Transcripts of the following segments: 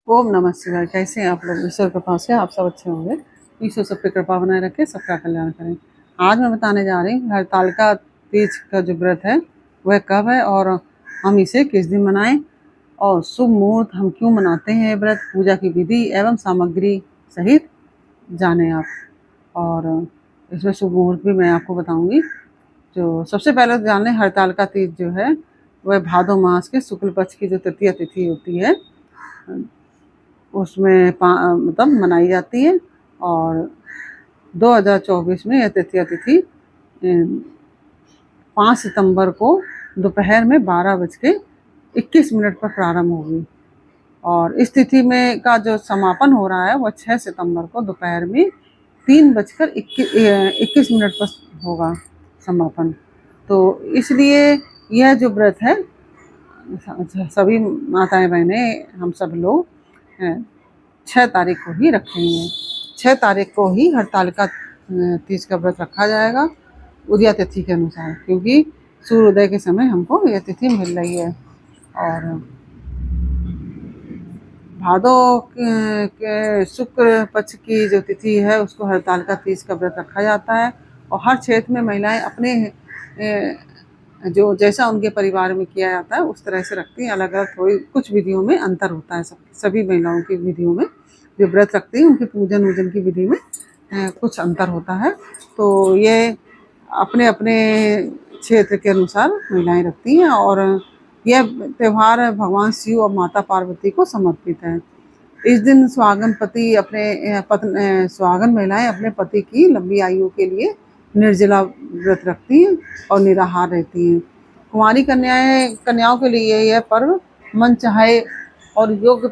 ओम नमः शिवाय। कैसे हैं आप लोग? ईश्वर कृपा से आप सब अच्छे होंगे। ईश्वर सब पे कृपा बनाए रखे, सबका कल्याण करें। आज मैं बताने जा रही हूँ हरतालिका तीज का जो व्रत है वह कब है और हम इसे किस दिन मनाएं और शुभ मुहूर्त हम क्यों मनाते हैं। ये व्रत पूजा की विधि एवं सामग्री सहित जाने आप। और इसमें शुभ मुहूर्त भी मैं आपको बताऊंगी। जो सबसे पहले तो जान लें, हरतालिका तीज जो है वह भादो मास के शुक्ल पक्ष की जो तृतीय तिथि होती है उसमें मतलब मनाई जाती है। और 2024 में यह तृतीया तिथि 5 सितंबर को दोपहर में 12:21 पर प्रारंभ होगी। और इस तिथि में का जो समापन हो रहा है वह 6 सितंबर को दोपहर में 3:21 पर होगा समापन। तो इसलिए यह जो व्रत है सभी माताएं बहनें हम सब लोग 6 तारीख को ही रखेंगे। 6 तारीख को ही हरतालिका तीज का व्रत रखा जाएगा उदया तिथि के अनुसार, क्योंकि सूर्योदय के समय हमको यह तिथि मिल रही है। और भादो के शुक्ल पक्ष की जो तिथि है उसको हरतालिका तीज का व्रत रखा जाता है। और हर क्षेत्र में महिलाएं अपने जो जैसा उनके परिवार में किया जाता है उस तरह से रखती हैं। अलग अलग थोड़ी कुछ विधियों में अंतर होता है। सभी महिलाओं की विधियों में जो व्रत रखती हैं उनकी पूजन वूजन की विधि में कुछ अंतर होता है। तो ये अपने अपने क्षेत्र के अनुसार महिलाएं रखती हैं। और यह त्यौहार भगवान शिव और माता पार्वती को समर्पित है। इस दिन सुहागन पति अपने सुहागन महिलाएं अपने पति की लंबी आयु के लिए निर्जला व्रत रखती हैं और निराहार रहती हैं। कुंवारी कन्याओं के लिए यह पर्व मन चाहे और योग्य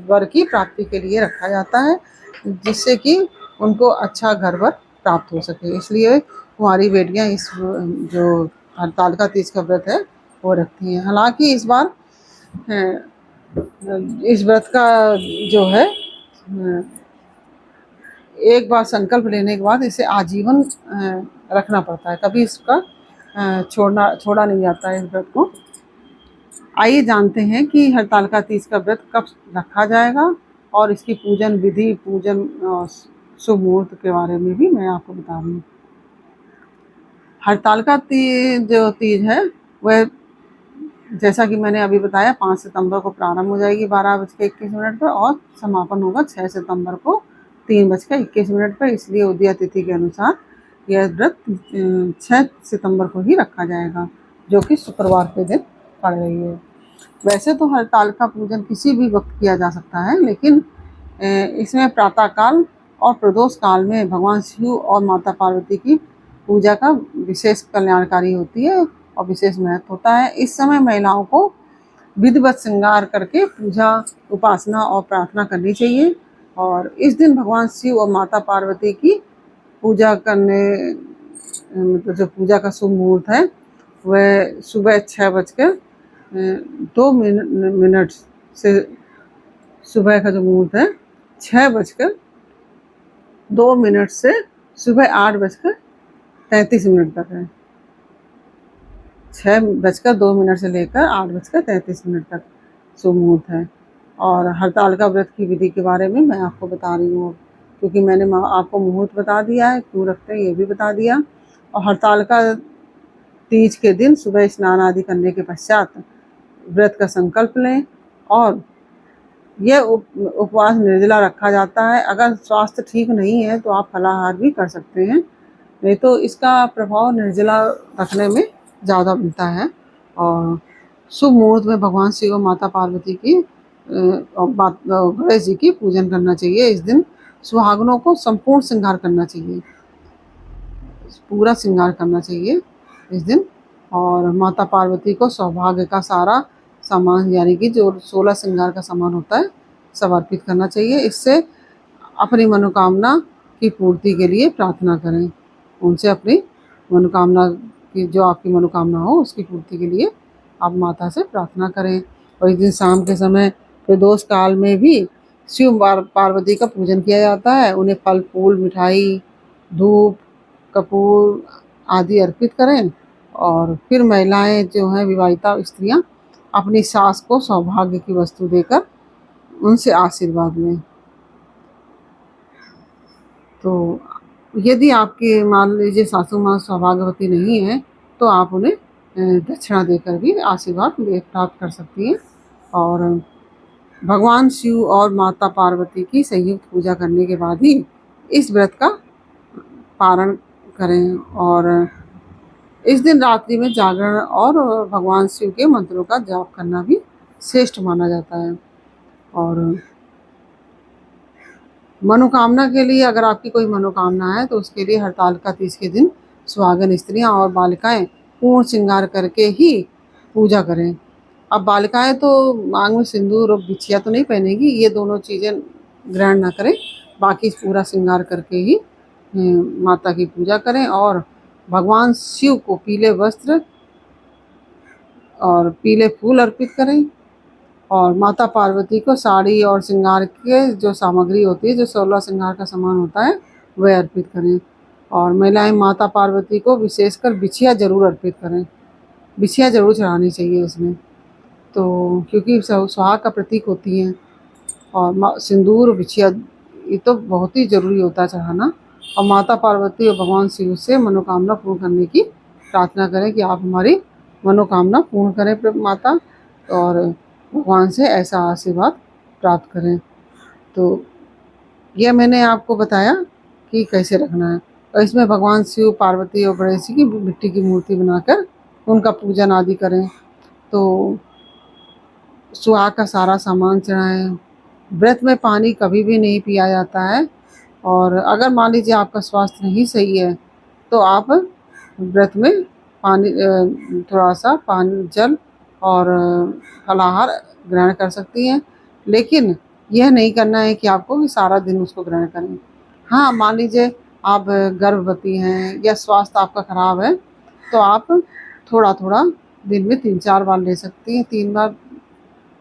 वर की प्राप्ति के लिए रखा जाता है, जिससे कि उनको अच्छा घर वर प्राप्त हो सके। इसलिए कुंवारी बेटियां इस जो हरतालिका तीज का व्रत है वो रखती हैं। हालांकि इस बार इस व्रत का जो है एक बार संकल्प लेने के बाद इसे आजीवन रखना पड़ता है। कभी इसका छोड़ा नहीं जाता है इस व्रत को। आइए जानते हैं कि हरतालिका तीज का व्रत कब रखा जाएगा और इसकी पूजन विधि, पूजन शुभ मुहूर्त के बारे में भी मैं आपको बता रही हूँ। हरतालिका जो तीज है वह जैसा कि मैंने अभी बताया 5 सितंबर को प्रारंभ हो जाएगी 12:21 पर और समापन होगा 6 सितंबर को 3:21 पर। इसलिए उदया तिथि के अनुसार यह व्रत 6 सितंबर को ही रखा जाएगा, जो कि शुक्रवार के दिन पड़ रही है। वैसे तो हरतालिका पूजन किसी भी वक्त किया जा सकता है, लेकिन इसमें प्रातःकाल और प्रदोष काल में भगवान शिव और माता पार्वती की पूजा का विशेष कल्याणकारी होती है और विशेष महत्व होता है। इस समय महिलाओं को विधिवत श्रृंगार करके पूजा, उपासना और प्रार्थना करनी चाहिए। और इस दिन भगवान शिव और माता पार्वती की पूजा करने मतलब जो पूजा का शुभ मुहूर्त है वह सुबह 6:02 से सुबह का जो मुहूर्त है 6:02 से सुबह 8:33 तक है। 6:02 से लेकर 8:33 तक शुभ मुहूर्त है। और हरतालिका व्रत की विधि के बारे में मैं आपको बता रही हूँ, क्योंकि मैंने आपको मुहूर्त बता दिया है, क्यों रखते हैं ये भी बता दिया। और हरतालिका तीज के दिन सुबह स्नान आदि करने के पश्चात व्रत का संकल्प लें और यह उपवास निर्जला रखा जाता है। अगर स्वास्थ्य ठीक नहीं है तो आप फलाहार भी कर सकते हैं, नहीं तो इसका प्रभाव निर्जला रखने में ज़्यादा मिलता है। और शुभ मुहूर्त में भगवान शिव और माता पार्वती की और गणेश जी की पूजन करना चाहिए। इस दिन सुहागनों को संपूर्ण श्रृंगार करना चाहिए, पूरा श्रृंगार करना चाहिए इस दिन। और माता पार्वती को सौभाग्य का सारा सामान, यानी कि जो 16 श्रृंगार का सामान होता है, समर्पित करना चाहिए। इससे अपनी मनोकामना की पूर्ति के लिए प्रार्थना करें। उनसे अपनी मनोकामना की, जो आपकी मनोकामना हो उसकी पूर्ति के लिए आप माता से प्रार्थना करें। और इस दिन शाम के समय प्रदोष काल में भी शिव पार्वती का पूजन किया जाता है। उन्हें फल फूल, मिठाई, धूप, कपूर आदि अर्पित करें। और फिर महिलाएं जो हैं, विवाहिता स्त्रियां, अपनी सास को सौभाग्य की वस्तु देकर उनसे आशीर्वाद लें। तो यदि आपके मान लीजिए सासू माँ सौभाग्यवती नहीं है, तो आप उन्हें दक्षिणा देकर भी आशीर्वाद प्राप्त कर सकती हैं। और भगवान शिव और माता पार्वती की संयुक्त पूजा करने के बाद ही इस व्रत का पारण करें। और इस दिन रात्रि में जागरण और भगवान शिव के मंत्रों का जाप करना भी श्रेष्ठ माना जाता है। और मनोकामना के लिए, अगर आपकी कोई मनोकामना है तो उसके लिए हरतालिका तीज के दिन सुहागन स्त्रियां और बालिकाएं पूर्ण श्रृंगार करके ही पूजा करें। अब बालिकाएं तो मांग में सिंदूर और बिछिया तो नहीं पहनेगी, ये दोनों चीज़ें ग्रहण ना करें, बाकी पूरा श्रृंगार करके ही माता की पूजा करें। और भगवान शिव को पीले वस्त्र और पीले फूल अर्पित करें। और माता पार्वती को साड़ी और श्रृंगार के जो सामग्री होती है, जो 16 श्रृंगार का सामान होता है, वह अर्पित करें। और महिलाएं माता पार्वती को विशेषकर बिछिया ज़रूर अर्पित करें, बिछिया ज़रूर चढ़ानी चाहिए इसमें, तो क्योंकि सुहाग का प्रतीक होती हैं। और सिंदूर बिछिया ये तो बहुत ही ज़रूरी होता है चढ़ाना। और माता पार्वती और भगवान शिव से मनोकामना पूर्ण करने की प्रार्थना करें कि आप हमारी मनोकामना पूर्ण करें माता, और भगवान से ऐसा आशीर्वाद प्राप्त करें। तो यह मैंने आपको बताया कि कैसे रखना है। और इसमें भगवान शिव, पार्वती और गणेश जी की मिट्टी की मूर्ति बनाकर उनका पूजन आदि करें। तो सुहाग का सारा सामान चढ़ाएं। व्रत में पानी कभी भी नहीं पिया जाता है। और अगर मान लीजिए आपका स्वास्थ्य नहीं सही है तो आप व्रत में पानी थोड़ा सा पानी, जल और फलाहार ग्रहण कर सकती हैं, लेकिन यह नहीं करना है कि आपको कि सारा दिन उसको ग्रहण करें। हाँ, मान लीजिए आप गर्भवती हैं या स्वास्थ्य आपका ख़राब है तो आप थोड़ा थोड़ा दिन में 3-4 बार ले सकती हैं, 3 बार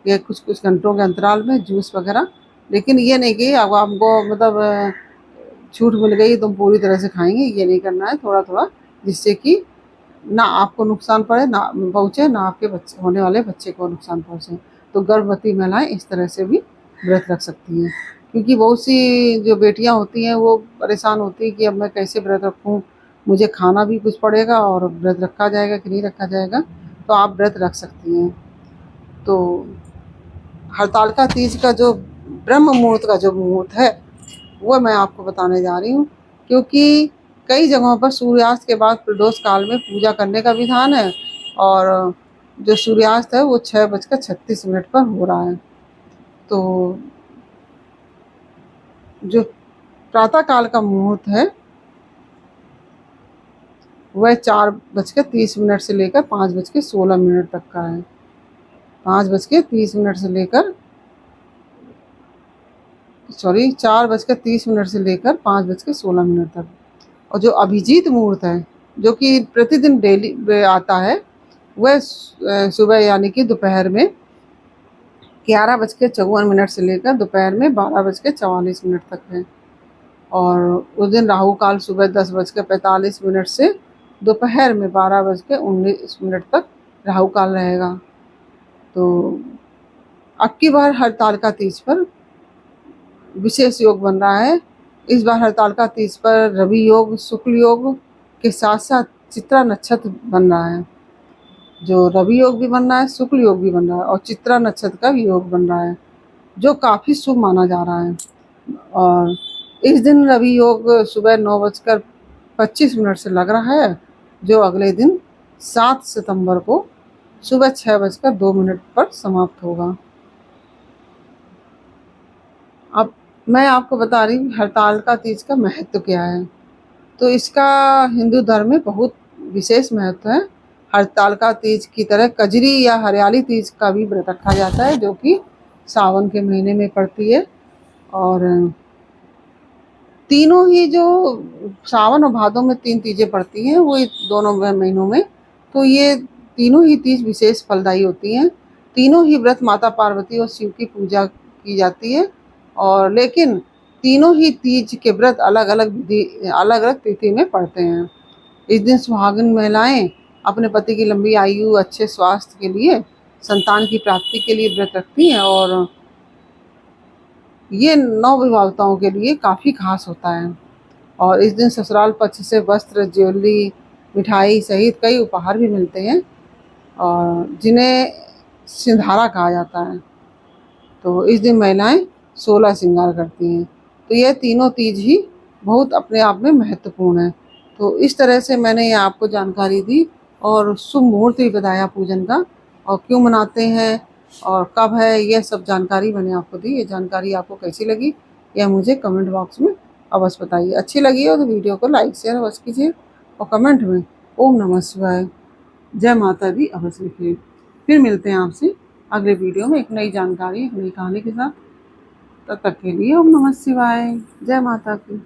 या कुछ कुछ घंटों के अंतराल में जूस वगैरह। लेकिन ये नहीं कि अब आपको मतलब छूट मिल गई तुम पूरी तरह से खाएंगे, ये नहीं करना है। थोड़ा थोड़ा, जिससे कि ना आपको नुकसान पड़े, ना पहुँचे, ना आपके बच्चे होने वाले बच्चे को नुकसान पहुँचे। तो गर्भवती महिलाएं इस तरह से भी व्रत रख सकती हैं, क्योंकि बहुत सी जो बेटियां होती हैं वो परेशान होती हैं कि अब मैं कैसे व्रत रखूं, मुझे खाना भी कुछ पड़ेगा और व्रत रखा जाएगा कि नहीं रखा जाएगा। तो आप व्रत रख सकती हैं। तो हरतालिका तीज का जो ब्रह्म मुहूर्त का जो मुहूर्त है वो मैं आपको बताने जा रही हूँ, क्योंकि कई जगहों पर सूर्यास्त के बाद प्रदोष काल में पूजा करने का विधान है। और जो सूर्यास्त है वो 6:36 पर हो रहा है। तो जो प्रातः काल का मुहूर्त है वह 4:30 से लेकर 5:16 तक का है। 5:30 से लेकर 4:30 से लेकर 5:16 तक। और जो अभिजीत मुहूर्त है, जो कि प्रतिदिन डेली आता है, वह सुबह यानी कि दोपहर में 11:54 से लेकर दोपहर में 12:44 तक है। और उस दिन राहु काल सुबह 10:45 से दोपहर में 12:19 तक राहु काल रहेगा। तो अब की बार हरतालिका तीज पर विशेष योग बन रहा है। इस बार हरतालिका तीज पर रवि योग, शुक्ल योग के साथ साथ चित्रा नक्षत्र बन रहा है। जो रवि योग भी बन रहा है, शुक्ल योग भी बन रहा है और चित्रा नक्षत्र का भी योग बन रहा है, जो काफ़ी शुभ माना जा रहा है। और इस दिन रवि योग सुबह 9:25 से लग रहा है, जो अगले दिन 7 सितंबर को सुबह 6:02 पर समाप्त होगा। अब मैं आपको बता रही हूँ हरतालिका तीज का महत्व क्या है। तो इसका हिंदू धर्म में बहुत विशेष महत्व है। हरतालिका तीज की तरह कजरी या हरियाली तीज का भी व्रत रखा जाता है, जो कि सावन के महीने में पड़ती है। और तीनों ही जो सावन और भादों में 3 तीजें पड़ती हैं, वो दोनों महीनों में, तो ये तीनों ही तीज विशेष फलदायी होती हैं। तीनों ही व्रत माता पार्वती और शिव की पूजा की जाती है। और लेकिन तीनों ही तीज के व्रत अलग अलग तिथि में पड़ते हैं। इस दिन सुहागिन महिलाएं अपने पति की लंबी आयु, अच्छे स्वास्थ्य के लिए, संतान की प्राप्ति के लिए व्रत रखती हैं। और ये नवविवाहिताओं के लिए काफ़ी खास होता है और इस दिन ससुराल पक्ष से वस्त्र, ज्वेलरी, मिठाई सहित कई उपहार भी मिलते हैं और जिन्हें सिंधारा कहा जाता है। तो इस दिन महिलाएं 16 श्रृंगार करती हैं। तो यह तीनों तीज ही बहुत अपने आप में महत्वपूर्ण है। तो इस तरह से मैंने ये आपको जानकारी दी और शुभ मुहूर्त भी बताया पूजन का और क्यों मनाते हैं और कब है, यह सब जानकारी मैंने आपको दी। ये जानकारी आपको कैसी लगी यह मुझे कमेंट बॉक्स में अवश्य बताइए। अच्छी लगी हो तो वीडियो को लाइक शेयर अवश्य कीजिए और कमेंट में ओम नमः शिवाय, जय माता दी अवश्य लिखिए। फिर मिलते हैं आपसे अगले वीडियो में एक नई जानकारी, एक नई कहानी के साथ। तब तक के लिए ओम नमः शिवाय, जय माता की।